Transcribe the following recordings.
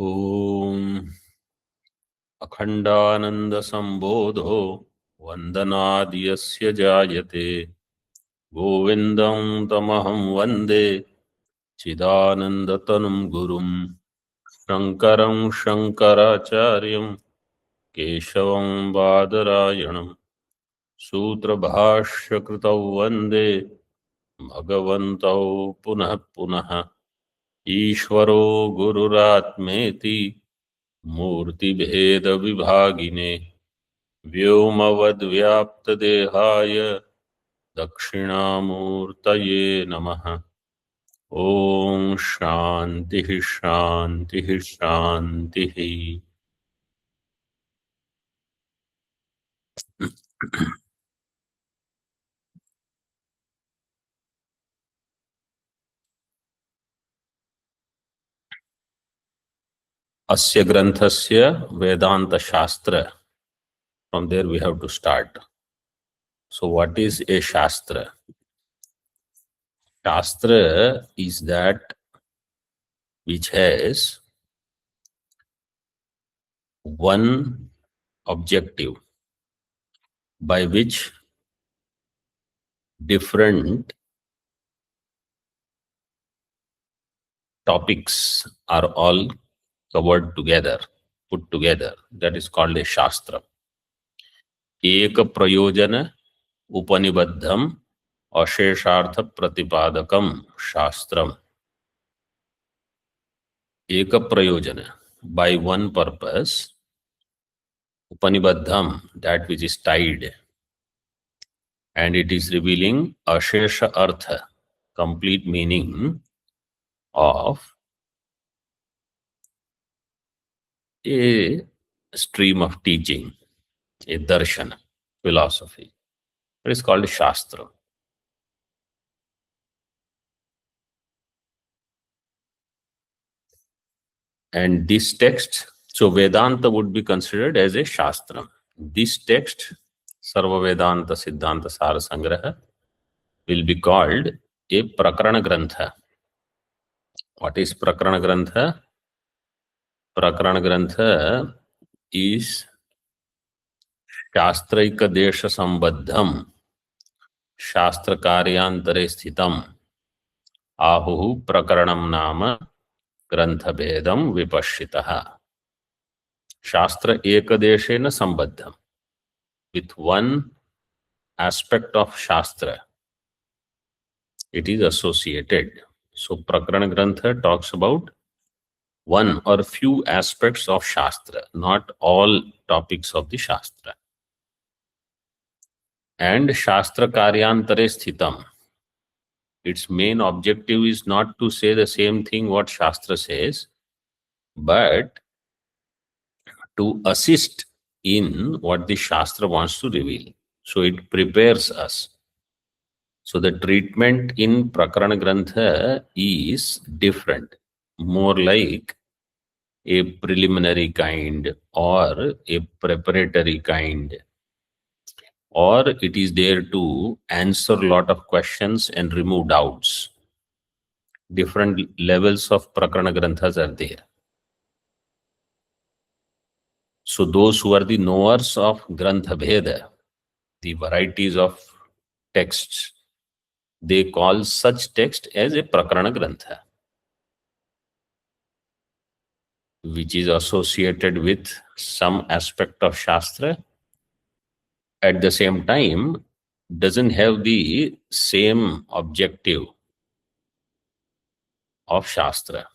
ॐ अखण्डानन्दसम्बोधो वन्दनाद् यस्य जायते गोविन्दं तमहं वन्दे चिदानन्दतनुं गुरुं शङ्करं शङ्कराचार्यं केशवं बादरायणं सूत्रभाष्यकृतौ वन्दे भगवन्तौ पुनः पुनः ईश्वरो गुरुरात्मेति मूर्तिभेदविभागिने व्योमवद्व्याप्तदेहाय दक्षिणामूर्तये नमः। ॐ शान्तिः शान्तिः शान्तिः। अस्य ग्रन्थस्य वेदान्तशास्त्र. From there we have to start. So what is a Shastra? Shastra is that which has one objective by which different topics are all covered together, put together. That is called a Shastra. Eka prayojana upanibaddham asheshartha pratipadakam Shastram. Eka prayojana, by one purpose. Upanibaddham, that which is tied, and it is revealing ashesha artha, complete meaning of a stream of teaching, a darshana, philosophy. It is called Shastra. And this text, so Vedanta would be considered as a Shastra. This text, Sarva Vedanta Siddhanta Sara Sangraha, will be called a Prakarana Grantha. What is Prakarana Grantha? Prakarana Grantha is Shastraika Desha Sambaddham Shastra Karyantare Sthitam Ahuhu Prakaranam Nama Grantha Bhedam Vipashitaha. Shastra Ekadeshena Sambaddham. With one aspect of Shastra, it is associated. So Prakarana Grantha talks about one or few aspects of Shastra, not all topics of the Shastra. And Shastra Karyantare Sthitam. Its main objective is not to say the same thing what Shastra says, but to assist in what the Shastra wants to reveal. So it prepares us. So the treatment in Prakarana Grantha is different, more like a preliminary kind or a preparatory kind, or it is there to answer a lot of questions and remove doubts. Different levels of Prakarana Granthas are there. So those who are the knowers of Grantha Bheda, the varieties of texts, they call such text as a Prakarana Grantha, which is associated with some aspect of Shastra. At the same time, doesn't have the same objective of Shastra.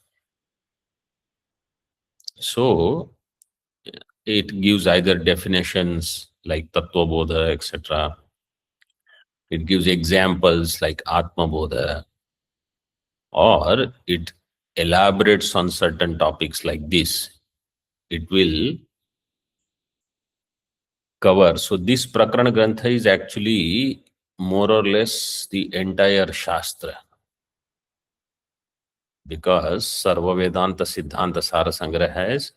So it gives either definitions like Tattva Bodha, etc. It gives examples like Atma Bodha, or it elaborates on certain topics like this. It will cover. So this Prakarana Grantha is actually more or less the entire Shastra, because Sarva Vedanta Siddhanta Sara Sangraha has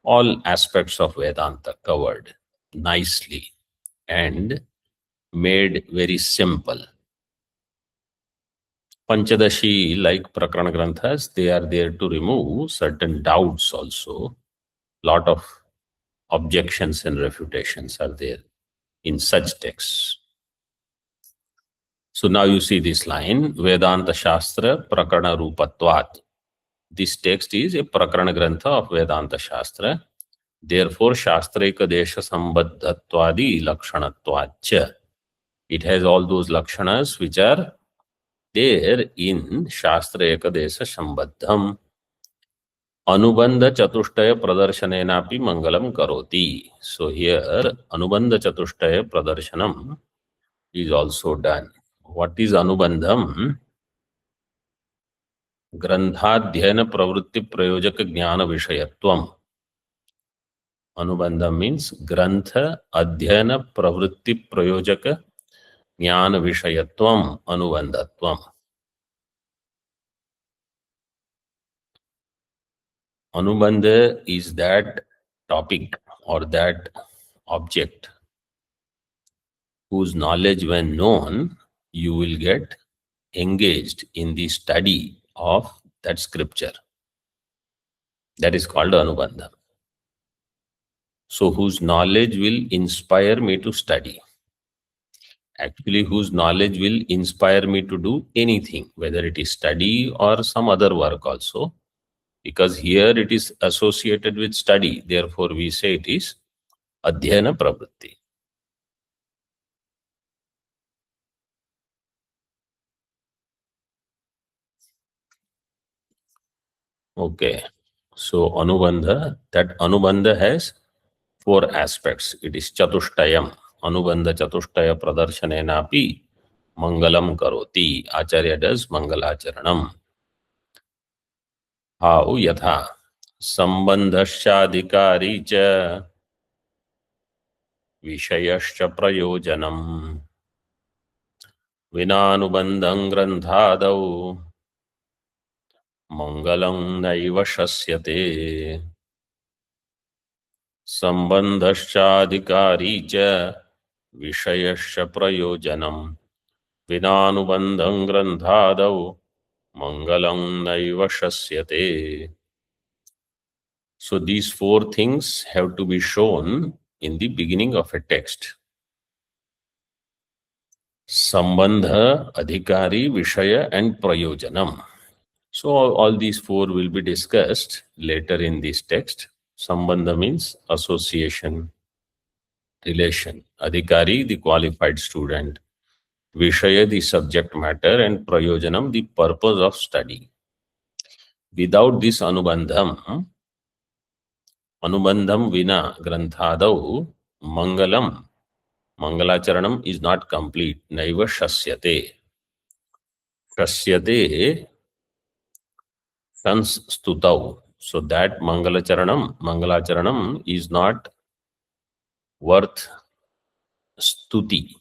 all aspects of Vedanta covered nicely and made very simple. Panchadashi, like Prakarana Granthas, they are there to remove certain doubts also. Lot of objections and refutations are there in such texts. So now you see this line, Vedanta Shastra Prakarana Rupatvat. This text is a Prakarana Grantha of Vedanta Shastra. Therefore, Shastreka Desha Sambandhatvadi Lakshanatvacha. It has all those lakshanas which are there in Shastra Ekadesha Sambandham. Anubandha Chatushtaya Pradarshanapi Mangalam Karoti. So here, Anubandha Chatushtaya Pradarshanam is also done. What is Anubandham? ग्रंथाध्ययन प्रवृत्ति प्रयोजक ज्ञान विषयत्वम. अनुबंध means ग्रंथ अध्ययन प्रवृत्ति प्रयोजक ज्ञान विषयत्वम अनुबंधत्वम. अनुबंध is that topic or that object whose knowledge, when known, you will get engaged in the study of that scripture. That is called Anubandha. So, whose knowledge will inspire me to study. Actually, whose knowledge will inspire me to do anything, whether it is study or some other work also. Because here it is associated with study. Therefore, we say it is Adhyayana Pravritti. Okay. So, Anubandha, that Anubandha has four aspects. It is Chatushtayam. Anubandha Chatushtaya Pradarshanenapi Mangalam Karoti. Acharya does Mangalacharanam. How? Yatha. Sambandhashyadhikari cha विषयश्च प्रयोजनम् विनानुबन्धं ग्रन्थादौ मङ्गलं नैव शस्यते. सम्बन्धश्चाधिकारी च विषयश्च प्रयोजनं विनानुबन्धं ग्रन्थादौ मङ्गलं नैव शस्यते. So these four things have to be shown in the beginning of a text. Sambandha, Adhikari, Vishaya and Prayojanam. So all these four will be discussed later in this text. Sambandha means association, relation. Adhikari, the qualified student. Vishaya, the subject matter. And Prayojanam, the purpose of study. Without this Anubandham vina granthadau mangalam. Mangalacharanam is not complete. Naiva shasyate. Shasyate sans stutau. So that Mangalacharanam is not worth stuti.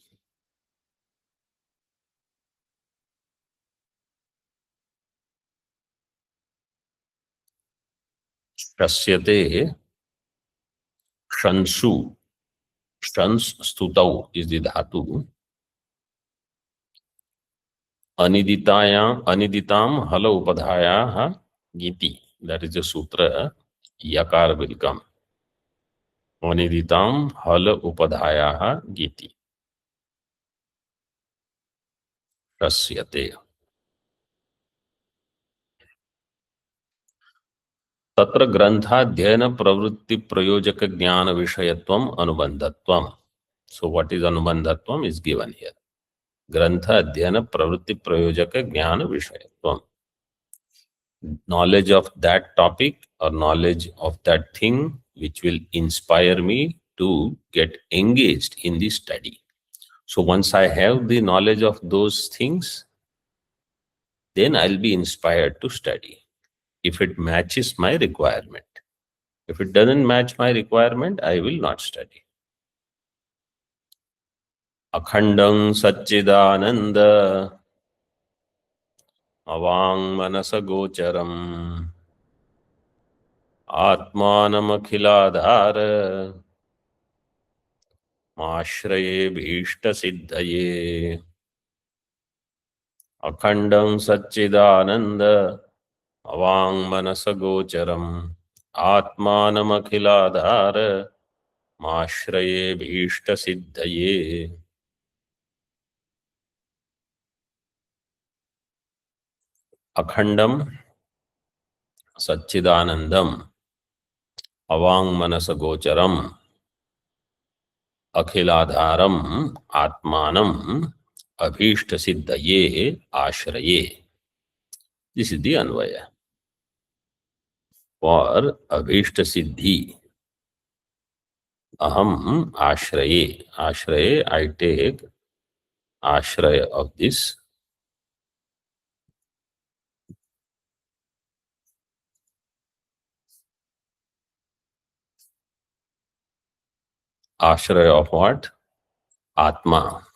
Shasyate shansu. Shans stutau is the dhatu. Aniditam hala upadhaya giti. That is the sutra. Yakar will come. Aniditam hala upadhaya giti. Shasyate. Tatra granthadyayana pravritti prayojaka jnana vishayatvam anubandhatvam. So what is anubandhatvam is given here. Grantha adhyana pravritti prayojaka jnana vishayatvam. Knowledge of that topic or knowledge of that thing which will inspire me to get engaged in the study. So once I have the knowledge of those things, then I'll be inspired to study. If it matches my requirement. If it doesn't match my requirement, I will not study. Akhandam Satchidananda Avang Manasa Gocharam Atmanam Akhiladhara Mashraye Bhishta Siddhaye. अखंडं सच्चिदानंद अवाङ्मनसगोचरम् आत्मानमखिलाधार माश्रये भीष्टसिद्धये। अखंडम सच्चिदानंदम अवाङ्मनसगोचरम् अखिलाधारम आत्मानम अभीष्टसिद्धये आश्रये। दिस इज द अन्वय फॉर अभीष्ट सिद्धि। अहम आश्रये, आश्रये आई टेक आश्रय of this. Ashraya of what? Atma.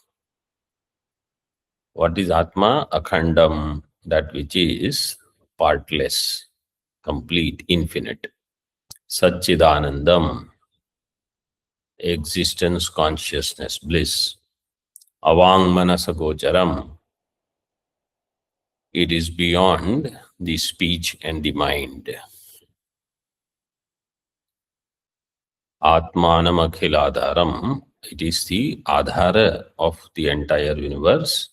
What is Atma? Akhandam, that which is partless, complete, infinite. Satchidanandam, existence, consciousness, bliss. Avangmanasagocharam, it is beyond the speech and the mind. Atmanam akhiladharam, it is the adhara of the entire universe.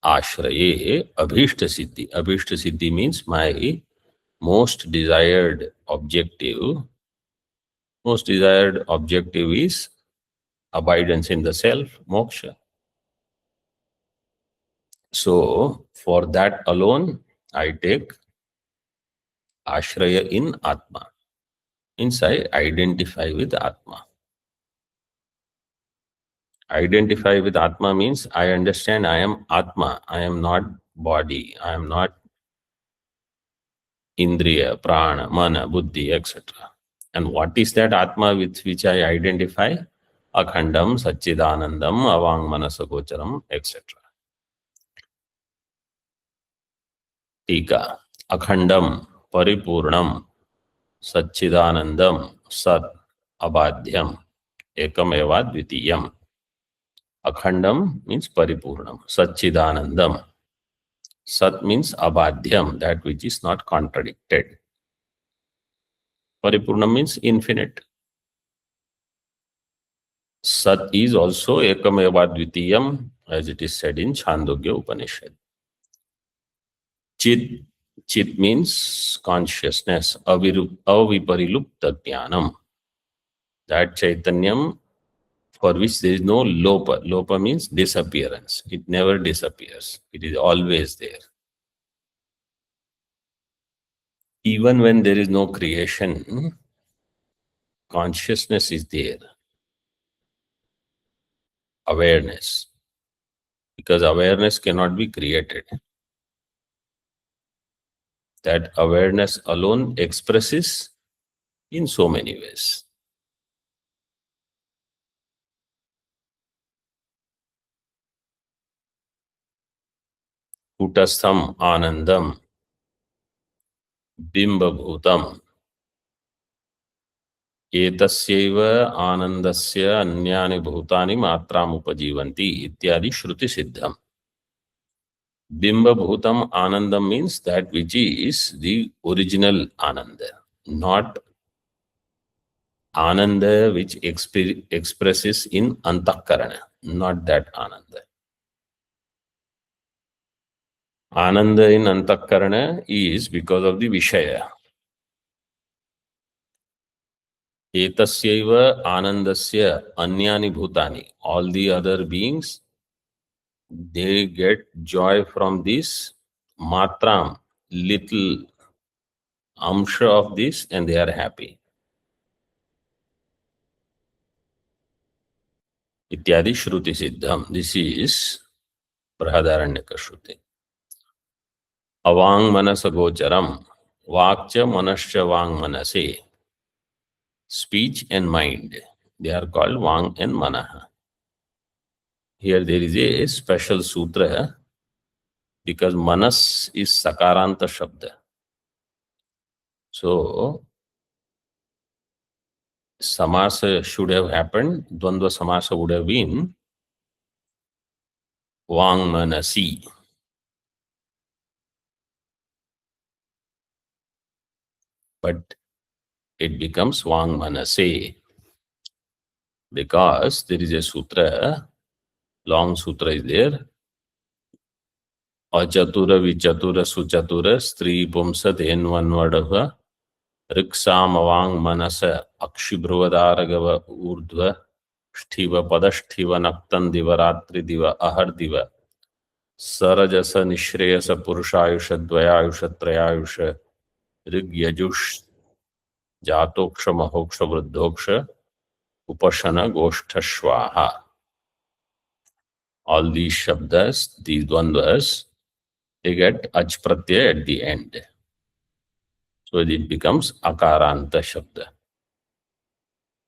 Ashraye abhishta siddhi. Abhishta siddhi means my most desired objective. Most desired objective is abidance in the self, moksha. So for that alone, I take ashraya in Atma. Means I identify with Atma. Identify with Atma means I understand I am Atma. I am not body. I am not Indriya, Prana, Mana, Buddhi, etc. And what is that Atma with which I identify? Akhandam, Satchidanandam, Avangmanasagocharam, etc. Tika. Akhandam, Paripurnam, Satchidanandam, Sat, Abadhyam, Ekameva Dvitiyam. Akhandam means Paripurnam. Satchidanandam. Sat means Abadhyam, that which is not contradicted. Paripurnam means infinite. Sat is also Ekameva Dvitiyam, as it is said in Chandogya Upanishad. Chit, Chit means consciousness, aviparilupta jnanam. That Chaitanyam for which there is no lopa. Lopa means disappearance. It never disappears. It is always there. Even when there is no creation, consciousness is there. Awareness. Because awareness cannot be created. That awareness alone expresses in so many ways. Kutastham anandam bimbabhutam एतस्यैव आनंदस्य अन्यानि भूतानि मात्राम उपजीवन्ति इत्यादि श्रुति सिद्धम. Bimbabhutam anandam means that which is the original ananda, not ananda which expresses in antakarana, not that ananda. Ananda in antakarana is because of the vishaya. Etasyaiva anandasya anyani bhutani. All the other beings, they get joy from this matram, little amsha of this, and they are happy. Ityadi Shruti Siddham. This is Brahadaranyaka Shruti. Avang Manasa Gocharam. Vakcha Manascha Vang Manase. Speech and mind. They are called Vang and Manaha. Here there is a special sutra because Manas is Sakaranta Shabda. So, Samasa should have happened. Dvandva Samasa would have been Vang Manasi. but it becomes Vang Manase. Because there is a sutra, long sutra is there. Achatura vichatura suchatura stri pumsat envanvadava riksam manasa akshibruvadharagava urdva shtiva padashtiva naktan diva ratri diva ahar diva sarajasa nishreyasa purushayusha dvayayusha trayayusha rigyajush jatoksha mahoksha vruddhoksha upashana goshtha shvaha. All these shabdas, these dvandvas, they get aj pratyaya at the end. So it becomes akaranta shabda.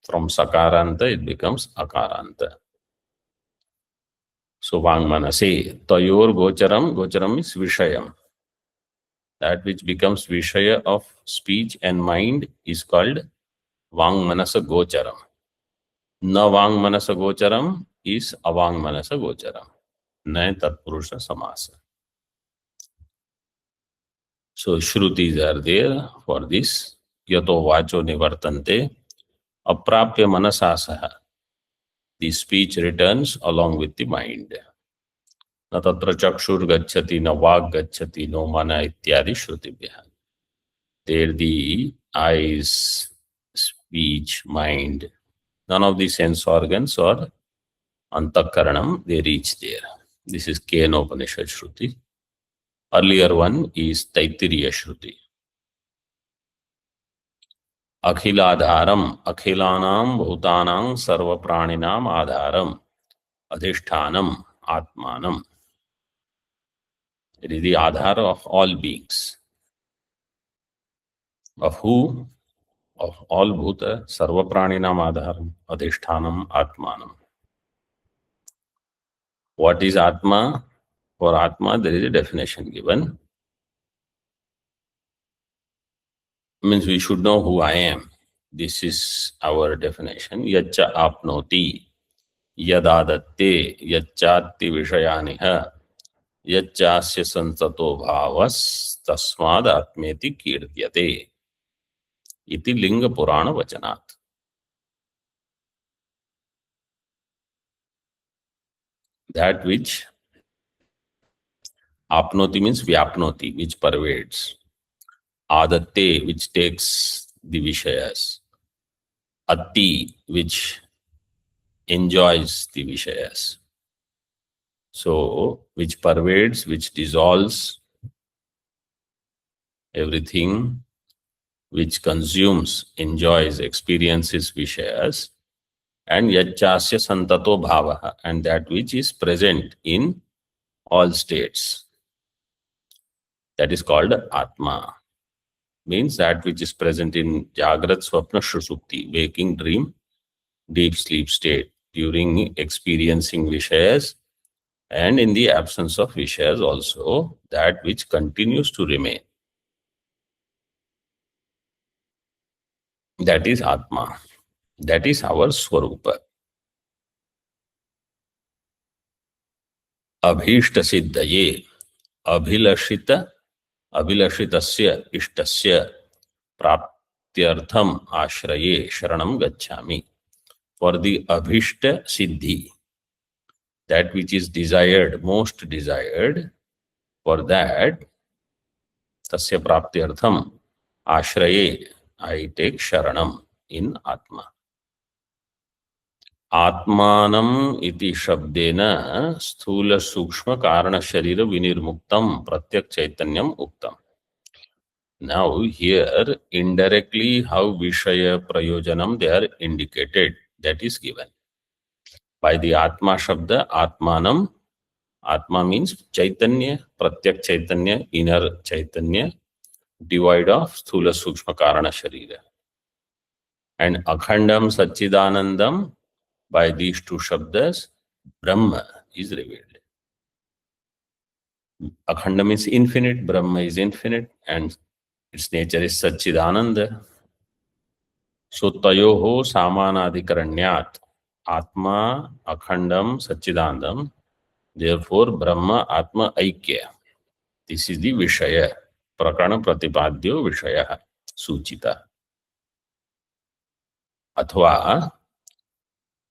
From sakaranta, it becomes akaranta. So vangmanase, tayor gocharam, gocharam is vishayam. That which becomes vishaya of speech and mind is called vangmanasa gocharam. Na vangmanasa gocharam is avangmanasa gocharam. Na tatpurusha samasa. So shrutis are there for this. Yato vacho nivartante aprapya manasasaha. The speech returns along with the mind. Na tatra chakshur gacchati, na vag gacchati, no mana ityadi shrutibhya. There the eyes, speech, mind, none of the sense organs or antakaranam, they reach there. This is Kena Upanishad Shruti. Earlier one is Taittiriya Shruti. Akhiladharam, akhilanam bhutanam sarva praninam adharam adhishthanam atmanam. It is the adhar of all beings. Of who? Of all bhuta, sarva praninam adharam adhishthanam atmanam. What is Atma? For Atma, there is a definition given. Means we should know who I am. This is our definition. Yacha apnoti, yadadatte, yachatti vishayaniha, yachasya santato bhavas, tasmad atmeti kirtyate. Iti linga purana vachanat. That which apnoti means vyapnoti, which pervades. Adatte, which takes the vishayas. Atti, which enjoys the vishayas. So, which pervades, which dissolves everything, which consumes, enjoys, experiences vishayas, and yachasya santato bhavaha, and that which is present in all states. That is called Atma. Means that which is present in Jagrat, Swapna, Shushupti, waking, dream, deep sleep state, during experiencing vishayas, and in the absence of vishayas also, that which continues to remain. That is Atma. That is our Swarupa. Abhishta siddhaye, abhilashita, abhilashitasya, ishtasya, praptyartham ashraye, sharanam gacchami. For the abhishta siddhi, that which is desired, most desired, for that, tasya praptyartham ashraye, I take sharanam in Atma. Atmanam iti shabdena sthula sukshma karana sharira vinirmuktam pratyak chaitanyam uktam. Now here indirectly how Vishaya Prayojanam they are indicated, that is given. By the Atma Shabda, Atmanam, Atma means Chaitanya, Pratyak Chaitanya, inner Chaitanya, devoid of Sthula Sukshma Karana Sharira. And Akhandam Satchidanandam, by these two Shabdas, Brahma is revealed. Akhanda means infinite, Brahma is infinite, and its nature is Satchidananda. So Tayoho Samanadikaranyat, Atma, Akhandam, Satchidanandam, therefore Brahma, Atma, Aikya. This is the Vishaya, Prakarana Pratipadyo Vishaya. सूचिता। अथवा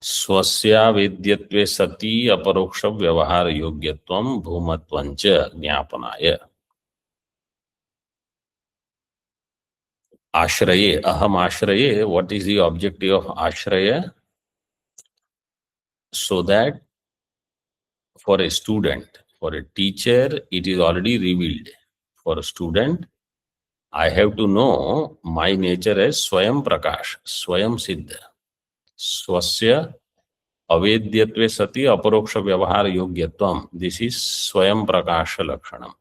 स्वस्यावेद्यत्वे सति अपरोक्ष व्यवहार योग्यत्वं भूमत्वञ्च ज्ञापनाय। आश्रये, अहम आश्रये, what is the objective of ashraya? So that for a student, for a teacher, it is already revealed. For a student, I have to know my nature as Swayam Prakash, Swayam Siddha. Swasya avedyatve sati aparoksha vyavahar yogyatvam. This is Swayam Prakasha Lakshanam.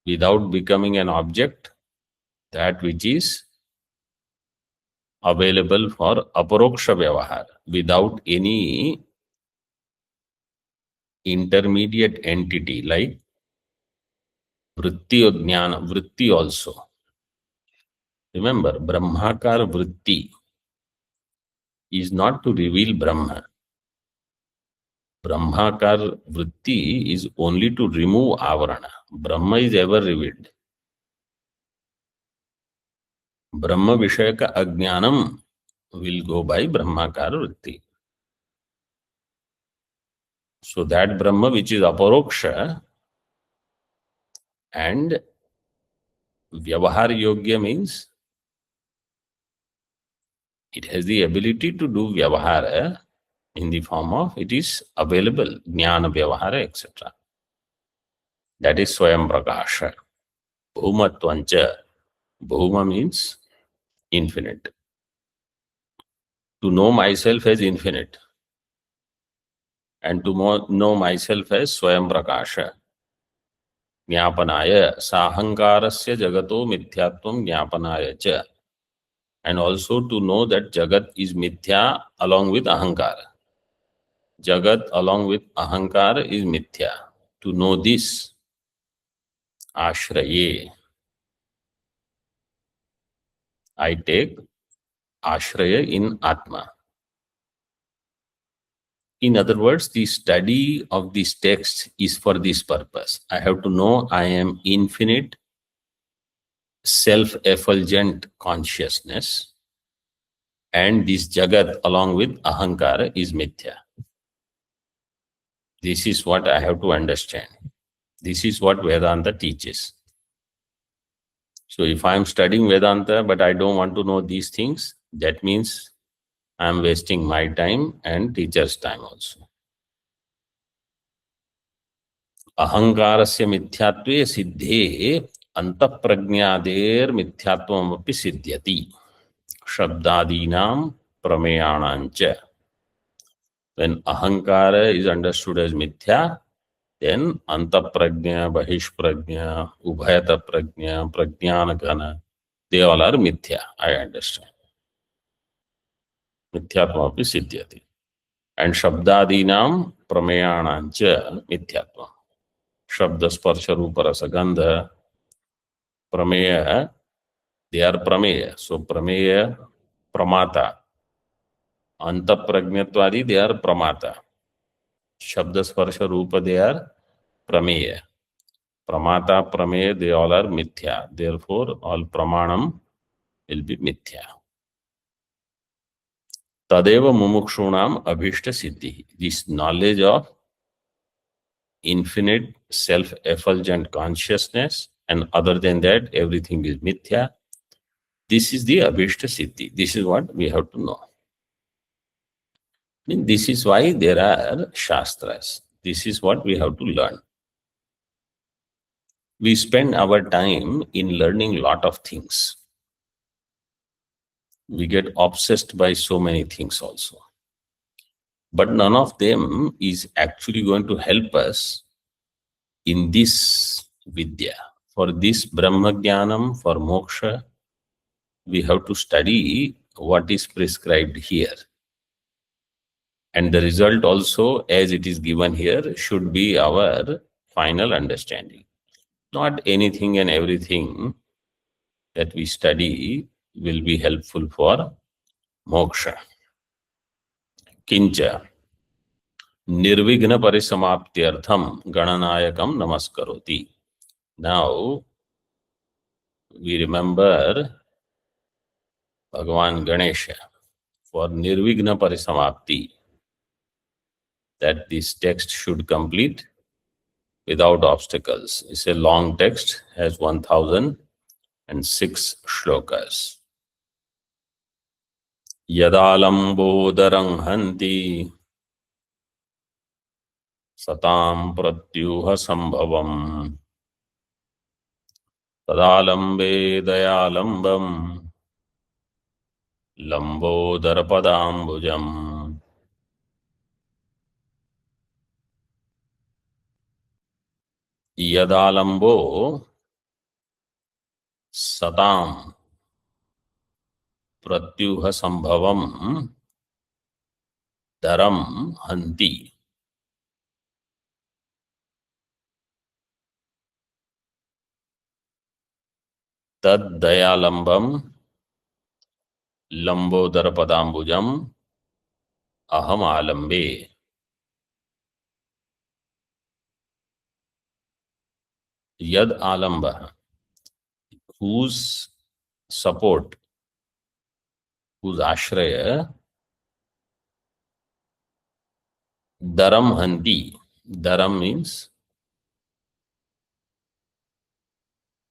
Without becoming an object, that which is available for aparoksha vyavahar, without any intermediate entity like vritti or jnana, vritti also. Remember, Brahmakar vritti is not to reveal Brahma. Brahmakar vritti is only to remove avarana. Brahma is ever revealed. Brahma Vishayaka Ajnanam will go by Brahmakar vritti. So that Brahma which is aparoksha and Vyavahar Yogya means it has the ability to do Vyavahara in the form of it is available, Jnana Vyavahara, etc. That is Swayam Prakasha. Bhumatvancha. Bhuma means infinite. To know myself as infinite and to know myself as Swayam Prakasha. Jnapanaya sahankarasya jagato mithyatvam jnapanaya cha. And also to know that Jagat is mithya along with ahankara. Jagat along with ahankara is mithya. To know this, ashraye, I take ashraya in Atma. In other words, the study of this text is for this purpose. I have to know I am infinite, self-effulgent consciousness, and this Jagat along with ahankara is mithya. This is what I have to understand. This is what Vedanta teaches. So if I am studying Vedanta but I don't want to know these things, that means I am wasting my time and teacher's time also. Ahankarasya mithyatve siddhe antaprajnader mithyatvam api siddhyati shabdadinam prameyanancha. When ahankara is understood as mithya, then antaprajna, bahishprajna, ubhayata prajna, prajnanagana, they all are mithya, I understand. Mithyatvam api siddhyati. And shabdadinam prameyanancha mithyatvam. Shabda, sparsha, rupa, rasa, gandha, prameya, they are prameya. So prameya, pramata. Antaprajnatvadi, they are pramata. Shabda, sparsha, rupa, they are prameya. Pramata, prameya, they all are mithya. Therefore, all pramanam will be mithya. Tadeva mumukshunam abhishta siddhi. This knowledge of infinite self-effulgent consciousness, and other than that, everything is mithya. This is the abhishta siddhi. This is what we have to know. This is why there are shastras. This is what we have to learn. We spend our time in learning a lot of things. We get obsessed by so many things also. But none of them is actually going to help us in this vidya. For this Brahma Jnanam, for moksha, we have to study what is prescribed here. And the result also, as it is given here, should be our final understanding. Not anything and everything that we study will be helpful for moksha. Kincha nirvighna parisamaptyartham gananayakam namaskaroti. Now, we remember Bhagavan Ganesha for Nirvigna Parisamapti, that this text should complete without obstacles. It's a long text, has 1006 shlokas. Yadalambodarang hanti satam pratyuha sambhavam tadalambe dayalambam lambodarapadambujam. Yadalambo satam pratyuha sambhavam daram hanti. Tad dayalambam lambodarapadambujam aham alambe. Yad alamba, whose support, whose ashraya, daram hanti. Daram means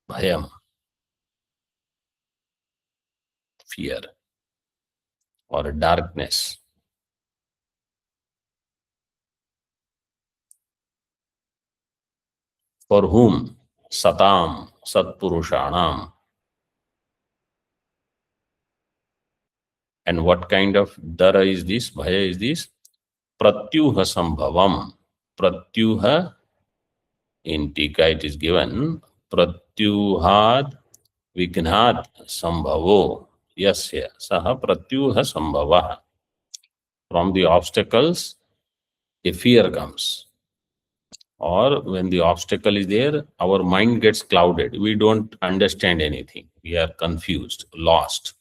bhayam, fear, or darkness. For whom? Satam, Satpurushanam. And what kind of dara is this? Bhaya is this? Pratyuha sambhavam. Pratyuha, in Tika it is given, Pratyuhad Vighnat sambhavo. Yasya saha pratyuha sambhava. From the obstacles, a fear comes. Or when the obstacle is there, our mind gets clouded. We don't understand anything. We are confused, lost.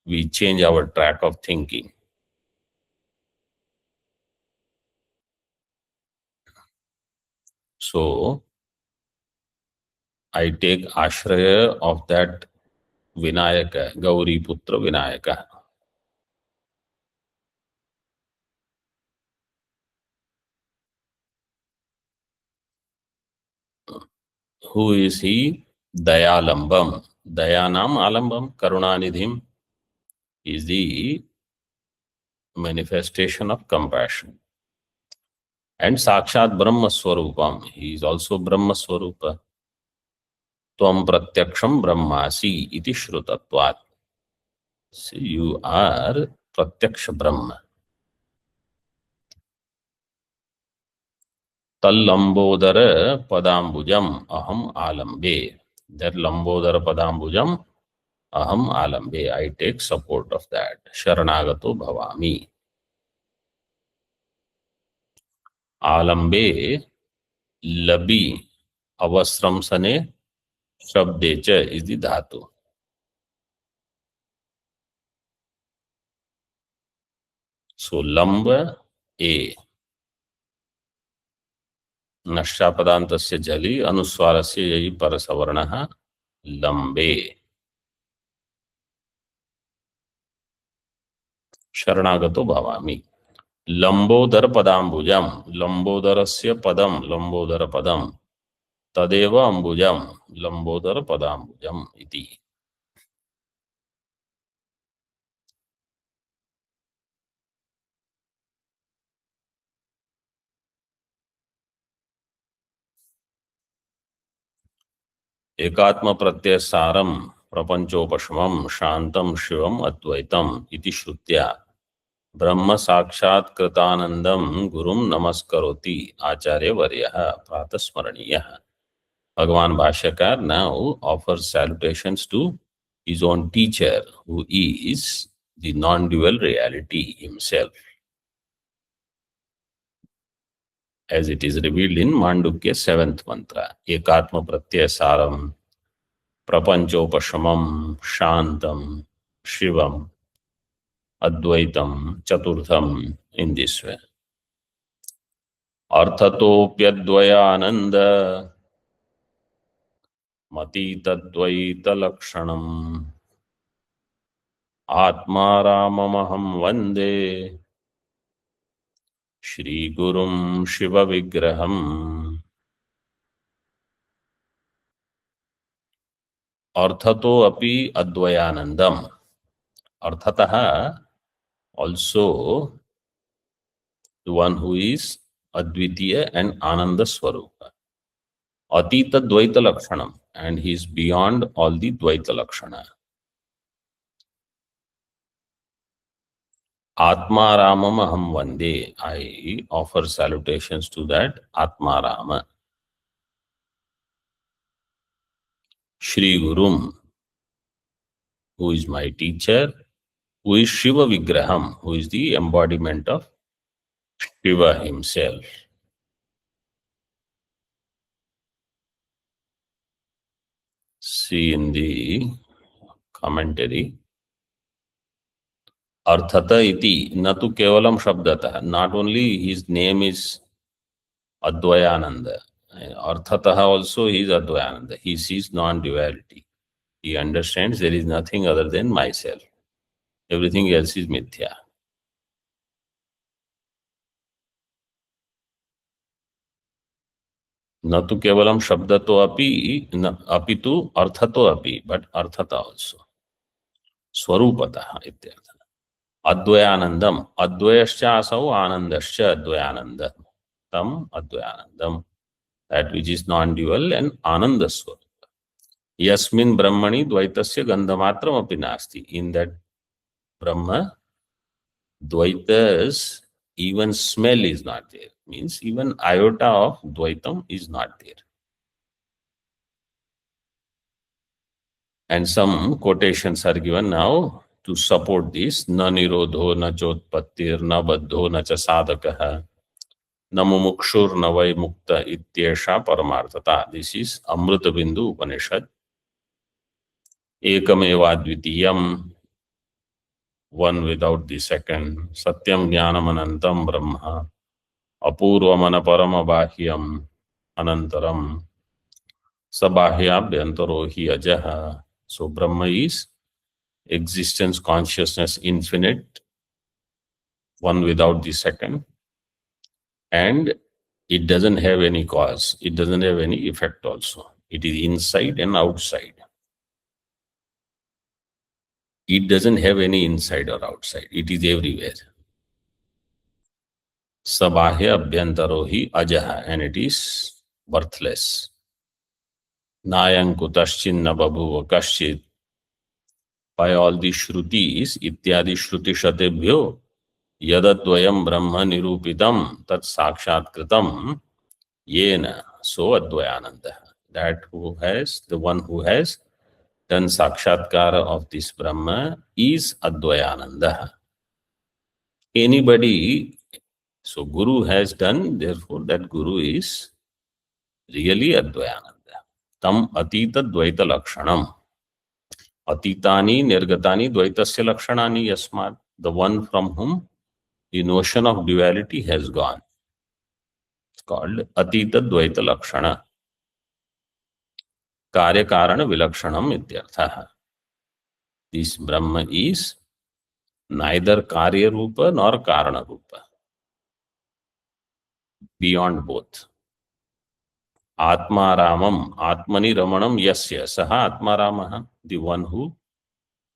We change our track of thinking. So, I take ashraya of that Vinayaka, Gauri Putra Vinayaka. Who is he? Dayalambam. Dayanam Alambam, Karunanidhim is the manifestation of compassion. And Sakshat Brahma Swarupam, he is also Brahma Swarupa. Tvam Pratyaksham Brahmasi iti Shrutatvat. So you are Pratyaksha Brahma. Tal Lambodara Padambujam Aham Alambe. That Lambodara Padambujam Aham Alambe. I take support of that. Sharanagato Bhavami. Alambe Labi Avasram Sane Shabdecha is the dhatu. So Lamba A. नष्टापदान्तस्य जलि अनुस्वारस्य यही परसवर्णः लम्बे. शरणागतो भवामि. लंबोदर पदाम्बुजम. लंबोदरस्य पदम लंबोदर पदम तदेव अंबुजम लंबोदर पदाम्बुजम इति. एकात्म प्रत्यय सारम प्रपंचोपशमम शांतम शिवम अद्वैतम इति श्रुत्या ब्रह्म साक्षात् कृतानंदम गुरुम नमस्करोति आचार्य वर्यः प्रातस्मरणीयः. Bhagavan Bhashyakar now offers salutations to his own teacher, who is the non-dual reality himself, as it is revealed in Mandukya 7th mantra. Ekatma pratyaya saram, prapanchopashamam, shantam, shivam, advaitam, chaturtham, in this way. Arthatopyadvaya ananda मतीतद्वैतलक्षणम् आत्माराममहं वन्दे श्रीगुरुं शिवविग्रहम् अर्थतो अपि अद्वयानन्दम् अर्थतः also the one who is Advitiya and Ananda Swarupa. Atita Dvaita Lakshanam, and he is beyond all the Dvaita Lakshana. Atmaramam Aham Vande, I offer salutations to that Atmarama. Shri Gurum, who is my teacher, who is Shiva Vigraham, who is the embodiment of Shiva himself. See in the commentary. Arthata iti, natu kevalam shabdata. Not only his name is Advayananda, Arthataha also he is Advayananda. He sees non-duality. He understands there is nothing other than myself. Everything else is mithya. Natu kevalam shabdato api, apitu arthato api, but arthata also. Swarupataha ityartha. Advayanandam. Advayascha asau anandascha advayananda. Tam advayanandam. That which is non-dual and ananda swarupa. Yasmin brahmani dvaitasya gandhamatram api nasti. In that Brahma, Dvaitas, even smell is not there. Means even iota of Dvaitam is not there. And some quotations are given now to support this. Na nirodho, na chotpattir, na baddho, na cha sadakaha, na mumukshur, na vai mukta ityesha paramarthata. This is Amrita Bindu Upanishad. Ekameva dvitiyam, one without the second. Satyam jnanam anantam brahma. Apurvamana parama bahyam anantaram. Sabhahyabhyantaro hi ajaha. So Brahma is existence, consciousness, infinite, one without the second. And it doesn't have any cause. It doesn't have any effect also. It is inside and outside. It doesn't have any inside or outside. It is everywhere. Sabahya abhyantaro hi ajaha, and it is birthless. Nayang kutaschinna babhuva kaschit. By all the shrutis, ityadi shruti shatebhyo, yadadvayam brahma nirupitam tat sakshat kritam yena so advayananda. That the one who has done sakshatkara of this Brahma is Advayananda. Anybody, so Guru has done, therefore that Guru is really Advayananda. Tam atita dvaita lakshanam. Atitani nirgatani dvaitasya lakshanani yasmat. The one from whom the notion of duality has gone. It's called atita dvaita lakshana. Karya karana vilakshanam ityartha. This Brahma is neither karya rupa nor karana rupa. Beyond both. Atmaramam, Atmani Ramanam Yasya, Saha Atmaramaha. The one who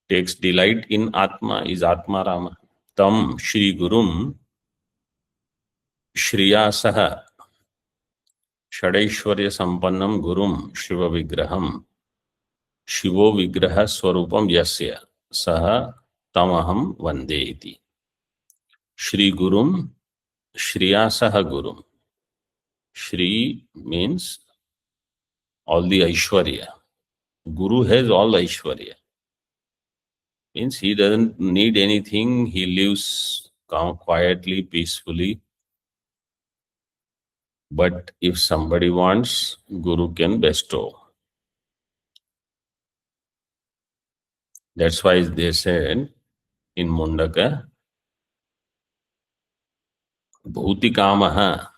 takes delight in Atma is Atmarama. Tam Shri Gurum Shriya Saha Shadaishwarya Sampannam Gurum Shiva Vigraham Shivo Vigraha Swarupam Yasya Saha Tamaham Vande iti. Shri Gurum Shriya Saha Gurum. Shri means all the Aishwarya. Guru has all Aishwarya. Means he doesn't need anything. He lives quietly, peacefully. But if somebody wants, Guru can bestow. That's why they said in Mundaka, Bhutikamaha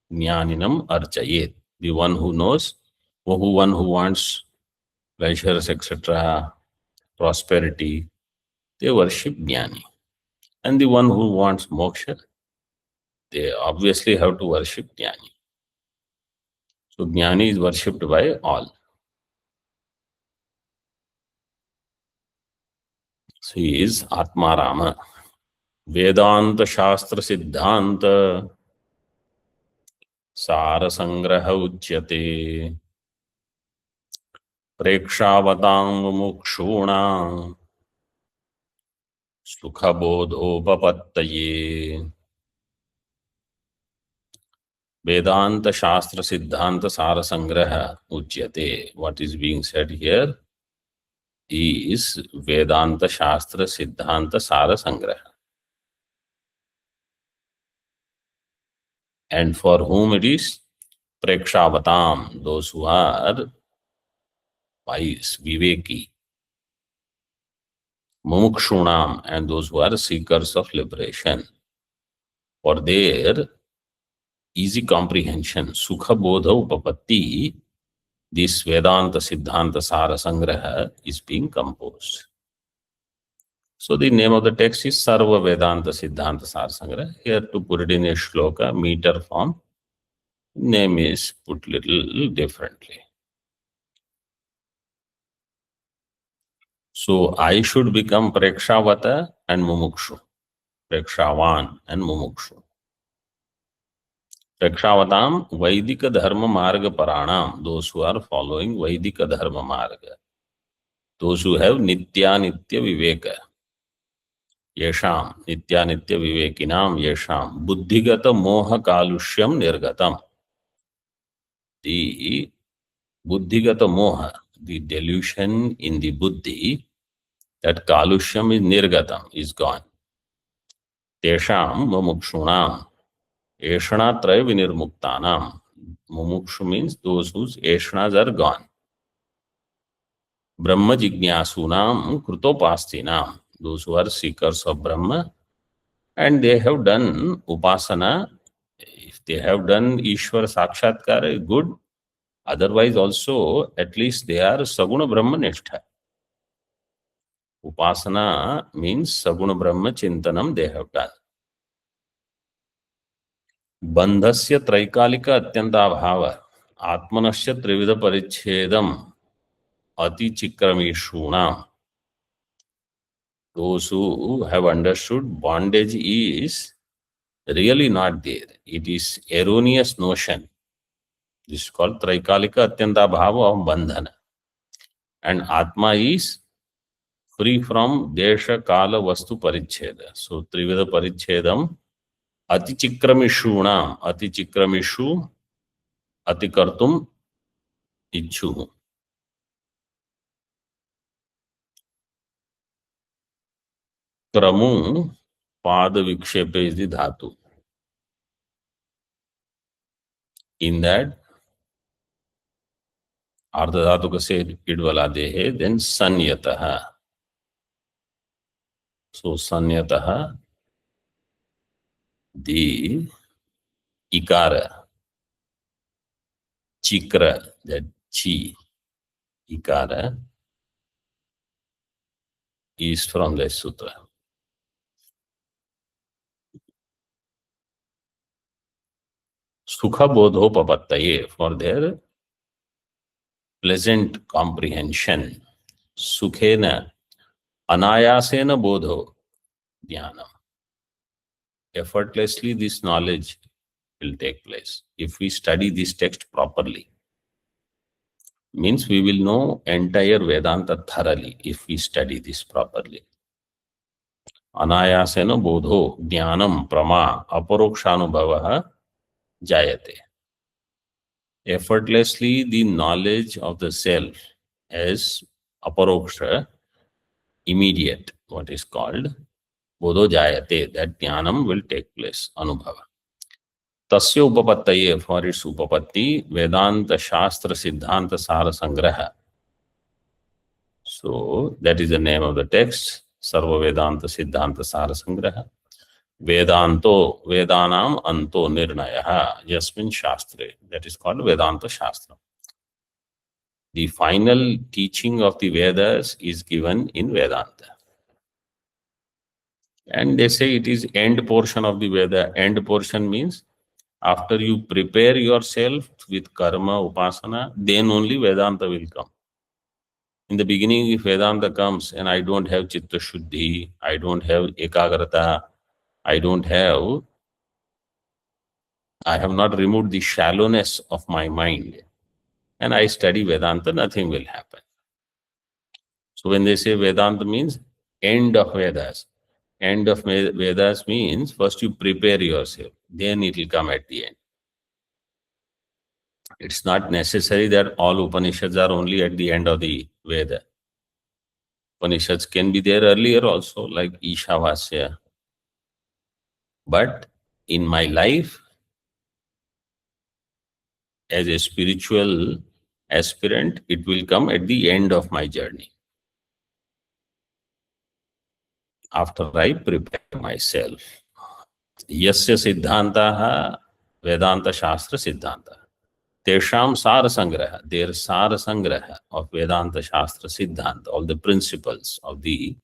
Jnaninam Archayet. The one who knows one who wants pleasures, etc., prosperity, they worship Jnani. And the one who wants moksha, they obviously have to worship Jnani. So Jnani is worshipped by all. So he is Atma Rama. Vedanta Shastra Siddhanta Sara Sangraha Uchyate Prekshavatam Mukshunam Sukhabodhopapattaye. Vedanta Shastra Siddhanta Sara Sangraha Uchyate. What is being said here is Vedanta Shastra Siddhanta Sara Sangraha. And for whom it is? Prekshavatam, those who are wise, viveki. Mumukshunam, and those who are seekers of liberation. For their easy comprehension, Sukha Bodha Upapatti, this Vedanta Siddhanta Sara Sangraha is being composed. So the name of the text is Sarva Vedanta Siddhanta Sara Sangraha. Here to put it in a shloka, meter form, name is put little differently. So I should become Prekshavata and Mumukshu. Prekshavan and Mumukshu. Prekshavatam Vaidika Dharma Marga Paranam, those who are following Vaidika Dharma Marga. Those who have Nitya Nitya Viveka. Yesham, Nitya Nitya Vivekinam, Yesham, Buddhigata Moha Kalushyam Nirgatam. The Buddhigata Moha, the delusion in the Buddhi, that Kalushyam is Nirgatam, is gone. Tesham Mumukshunam, Eshana Traya Vinirmuktanam. Mumukshu means those whose Eshanas are gone. Brahma Jignasunam Krutopastinam, those who are seekers of Brahma, and they have done Upasana. If they have done Ishwar Sakshatkar, good. Otherwise also, at least they are Saguna Brahma Nishtha. Upasana means Saguna Brahma Chintanam they have done. Bandhasya Traikalika Atyanta Bhava Atmanasya Trivida Parichedam Ati Chikramishunam. Those who have understood bondage is really not there. It is erroneous notion. This is called Traikalika Atyanta Bhava of Bandhana. And Atma is free from Desha Kala Vastu Paricheda. So Trivida Parichedam Ati Chikramishu Ati Chikramishu Ati Kartum Ichu. Kramu Pada Vikshepa is the Dhatu. In that, Ardha Dhatu ka se idvala dehe, then Sanyataha. So Sanyataha, the Ikara, Chikra, that Chi, Ikara, is from the sutra. Sukha bodhopapattaye, for their pleasant comprehension. Sukhena, anayasena bodho, dhyana. Effortlessly this knowledge will take place. If we study this text properly, means we will know entire Vedanta thoroughly if we study this properly. Anayasena bodho, jnanam, prama, aparokshanubhavaha, jayate. Effortlessly, the knowledge of the self as aparoksha, immediate, what is called, bodho jayate, that jnanam will take place, anubhava. Tasya upapattaye, for its upapatti, Vedanta Shastra Siddhanta Sara Sangraha. So, that is the name of the text, Sarva Vedanta Siddhanta Sara Sangraha. Vedanto, Vedanam Anto Nirnayaha, Yasmin Shastre. That is called Vedanta Shastra. The final teaching of the Vedas is given in Vedanta. And they say it is end portion of the Veda. End portion means after you prepare yourself with karma, upasana, then only Vedanta will come. In the beginning, if Vedanta comes and I don't have Chitta Shuddhi, I don't have Ekagrata, I have not removed the shallowness of my mind, and I study Vedanta, nothing will happen. So when they say Vedanta means end of Vedas, end of Vedas means first you prepare yourself, then it will come at the end. It's not necessary that all Upanishads are only at the end of the Veda. Upanishads can be there earlier also, like Ishavasya. But in my life, as a spiritual aspirant, it will come at the end of my journey. After I prepare myself. Yasya Siddhantaha Vedanta Shastra Siddhanta. Tesham Sara Sangraha, their Sara Sangraha of Vedanta Shastra Siddhanta, all the principles of the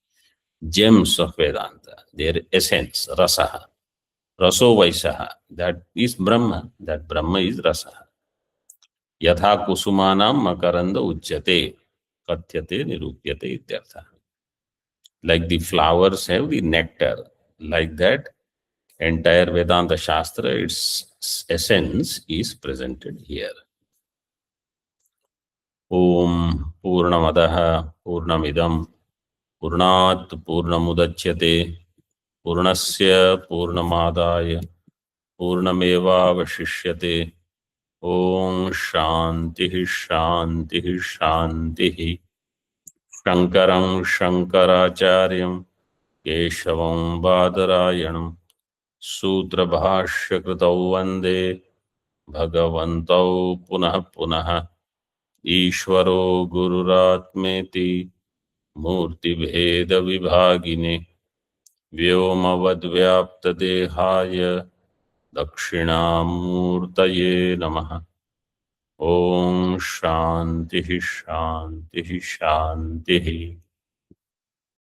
gems of Vedanta, their essence, Rasaha. Raso Vaisaha, that is Brahma, that Brahma is Rasaha. Yatha Kusumanam Makaranda Ujjate, Katyate Nirupyate Ityartha. Like the flowers have the nectar, like that, entire Vedanta Shastra, its essence is presented here. Om Purnamadaha Purnamidam Purnat Purnamudachyate Purnasya Purnamadaya Purnameva Vashishyate. Om Shanti Shanti Shanti. Shankaram Shankaracharyam Keshavam Badarayanam Sutra Bhashya Kritau Vande Bhagavantau Punah Punah Ishvaro Gururatmeti Murti Bheda Vibhagine Vyomavad Vyapta Dehaya Dakshinamurtaye Namaha. Om Shanti Shanti Shanti.